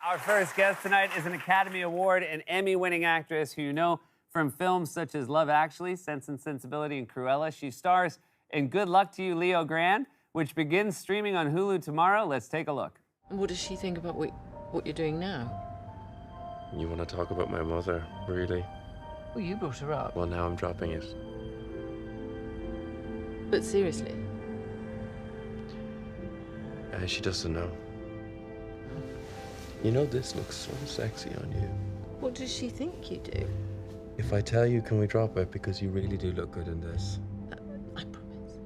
Our first guest tonight is an Academy Award and Emmy-winning actress who you know from films such as Love Actually, Sense and Sensibility, and Cruella. She stars in Good Luck to You, Leo Grande, which begins streaming on Hulu tomorrow. Let's take a look. What does she think about what you're doing now? You want to talk about my mother, really? Well, you brought her up. Well, now I'm dropping it. But seriously? She doesn't know. You know, this looks so sexy on you. What does she think you do? If I tell you, can we drop it? Because you really do look good in this. I promise.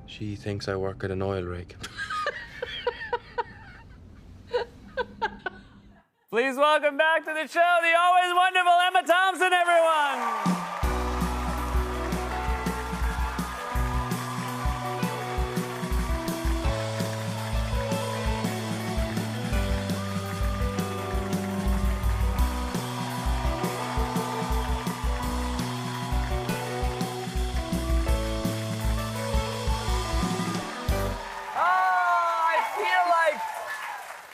She thinks I work at an oil rig. Please welcome back to the show the always wonderful Emma Thompson, everyone!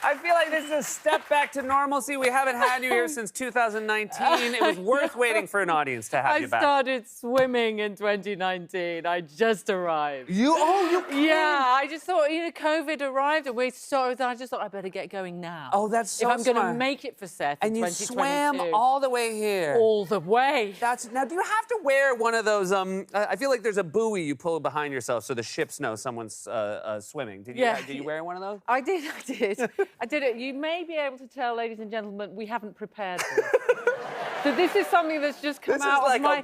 I feel like this is a step back to normalcy. We haven't had you here since 2019. It was worth waiting for an audience to have you back. I started swimming in 2019. I just arrived. You came? Yeah, I just thought, COVID arrived and I just thought I better get going now. Oh, that's so If I'm going to smart. make it for Seth And in you 2022. swam all the way here. All the way. Now, do you have to wear one of those, I feel like there's a buoy you pull behind yourself so the ships know someone's swimming. Did you wear one of those? I did. I did it. You may be able to tell, ladies and gentlemen, we haven't prepared this. So this is something that's just come out of my...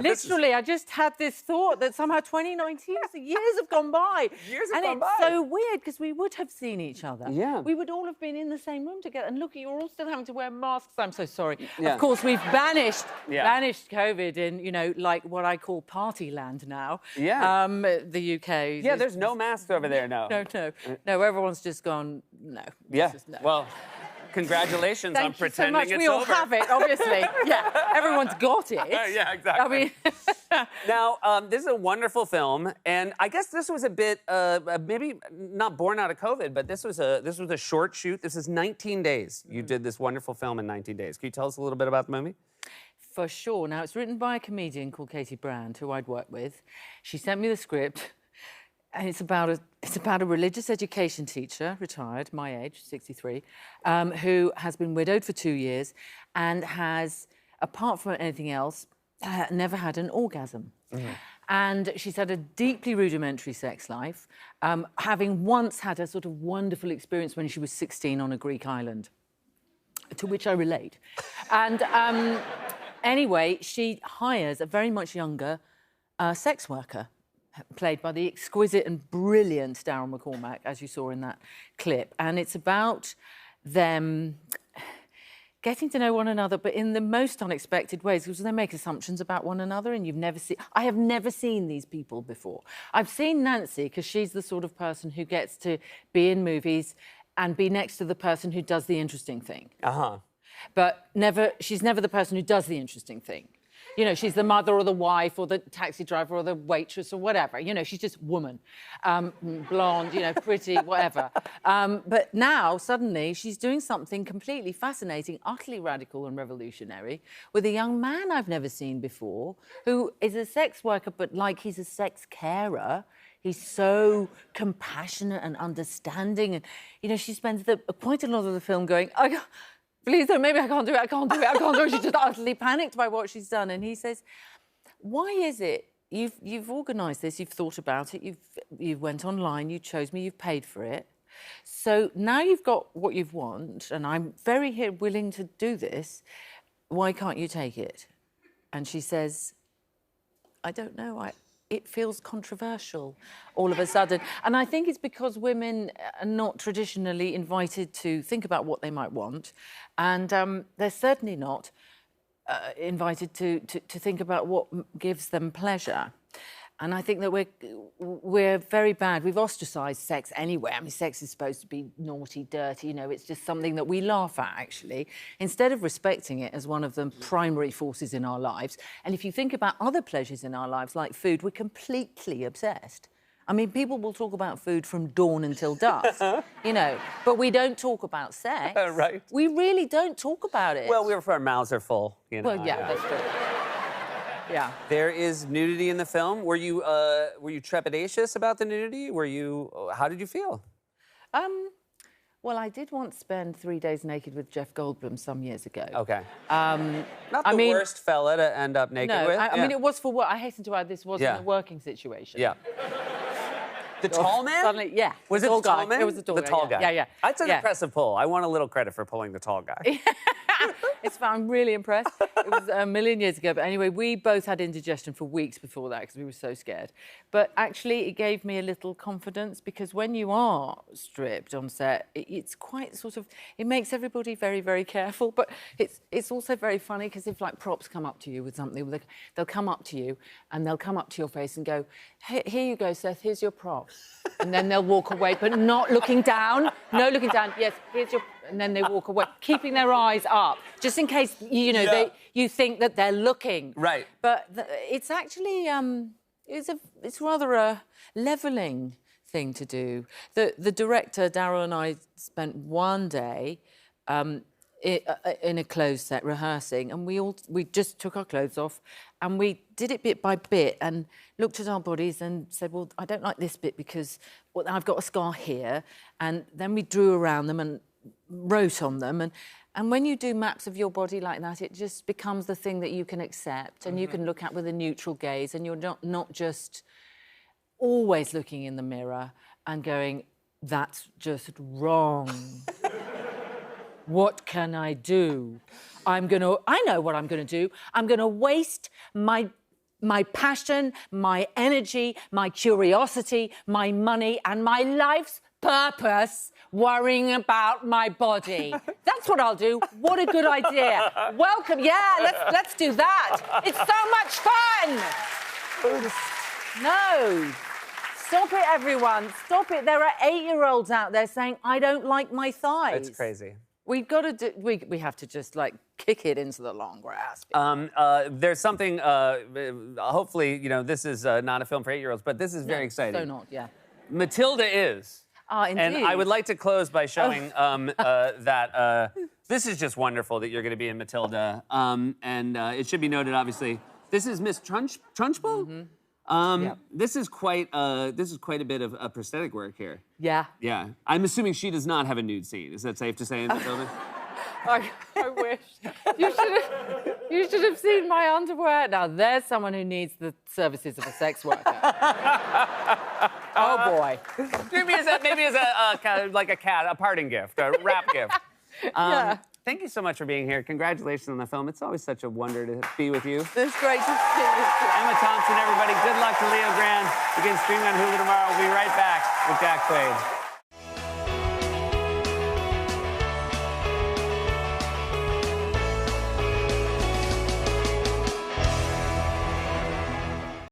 Literally, I just had this thought that somehow 2019, years have gone by. Years have gone by. And it's so weird, because we would have seen each other. Yeah. We would all have been in the same room together. And look, you're all still having to wear masks. I'm so sorry. Yeah. Of course, we've banished COVID in, like what I call party land now. Yeah. The UK. Yeah, there's no masks over there now. No, everyone's just gone, no. Yeah, no. well... Congratulations on pretending it's over. Thank you so much. We all have it, obviously. Yeah, everyone's got it. Yeah, exactly. I mean... Now, this is a wonderful film, and I guess this was a bit, maybe not born out of COVID, but this was a short shoot. This is 19 days. You did this wonderful film in 19 days. Can you tell us a little bit about the movie? For sure. Now, it's written by a comedian called Katie Brand, who I'd worked with. She sent me the script. And it's about a religious education teacher, retired, my age, 63, who has been widowed for 2 years and has, apart from anything else, never had an orgasm. Mm. And she's had a deeply rudimentary sex life, having once had a sort of wonderful experience when she was 16 on a Greek island, to which I relate. And anyway, she hires a very much younger sex worker, played by the exquisite and brilliant Darryl McCormack, as you saw in that clip. And it's about them getting to know one another, but in the most unexpected ways, because they make assumptions about one another, and I have never seen these people before. I've seen Nancy, because she's the sort of person who gets to be in movies and be next to the person who does the interesting thing. Uh-huh. But she's never the person who does the interesting thing. You know, she's the mother or the wife or the taxi driver or the waitress or whatever. You know, she's just woman, blonde, pretty, whatever. But now, suddenly, she's doing something completely fascinating, utterly radical and revolutionary with a young man I've never seen before who is a sex worker, but like he's a sex carer. He's so compassionate and understanding. And, she spends quite a lot of the film going, please don't, maybe I can't do it. She's just utterly panicked by what she's done. And he says, why is it you've organised this, you've thought about it, you went online, you chose me, you've paid for it. So now you've got what you want, and I'm very willing to do this. Why can't you take it? And she says, I don't know, it feels controversial all of a sudden. And I think it's because women are not traditionally invited to think about what they might want. And they're certainly not invited to think about what gives them pleasure. And I think that we're very bad. We've ostracised sex anyway. I mean, sex is supposed to be naughty, dirty, it's just something that we laugh at, actually, instead of respecting it as one of the primary forces in our lives. And if you think about other pleasures in our lives, like food, we're completely obsessed. I mean, people will talk about food from dawn until dusk, you know, but we don't talk about sex. Right. We really don't talk about it. Well, our mouths are full, you know. Well, yeah, that's true. Yeah. There is nudity in the film. Were you trepidatious about the nudity? How did you feel? Well, I did once spend 3 days naked with Jeff Goldblum some years ago. Okay. Not the worst fella to end up naked with. I mean, it was for work. I hasten to add, this wasn't a working situation. Yeah. The tall man? Suddenly, yeah. Was it the tall man? It was the tall guy. guy. Yeah. That's an impressive pull. I want a little credit for pulling the tall guy. It's fun. I'm really impressed. It was a million years ago. But anyway, we both had indigestion for weeks before that because we were so scared. But actually, it gave me a little confidence because when you are stripped on set, it's quite sort of... It makes everybody very, very careful. But it's also very funny because if, like, props come up to you with something, they'll come up to you and they'll come up to your face and go, hey, here you go, Seth, here's your prop. And then they'll walk away, but not looking down. No looking down. Yes, here's your... And then they walk away, keeping their eyes up, just in case, you know, you think that they're looking. Right. But it's actually, it's rather a levelling thing to do. The director, Darryl, and I spent one day in a closed set rehearsing, and we just took our clothes off and we did it bit by bit and looked at our bodies and said, well, I don't like this bit because I've got a scar here. And then we drew around them and wrote on them, and when you do maps of your body like that, it just becomes the thing that you can accept and you can look at with a neutral gaze, and you're not just always looking in the mirror and going, that's just wrong. What can I do? I know what I'm gonna do. I'm gonna waste my passion, my energy, my curiosity, my money, and my life's purpose worrying about my body. That's what I'll do. What a good idea. Welcome. Yeah, let's do that. It's so much fun. No. Stop it, everyone. Stop it. There are 8-year-olds out there saying, I don't like my thighs. It's crazy. We've got to do... We have to just, like, kick it into the long grass. There's something... hopefully, you know, this is not a film for 8-year-olds, but this is very exciting. So not, yeah. Matilda is. Indeed. And I would like to close by showing that this is just wonderful that you're going to be in Matilda. And it should be noted, obviously, this is Miss Trunchbull? This is quite a bit of prosthetic work here. Yeah. Yeah. I'm assuming she does not have a nude scene. Is that safe to say in Matilda? I wish. You should have seen my underwear. Now, there's someone who needs the services of a sex worker. Oh, boy. Maybe as a parting gift, a wrap gift. Thank you so much for being here. Congratulations on the film. It's always such a wonder to be with you. It's great to see you. Emma Thompson, everybody. Good luck to Leo Grande. Begins streaming on Hulu tomorrow. We'll be right back with Jack Quaid.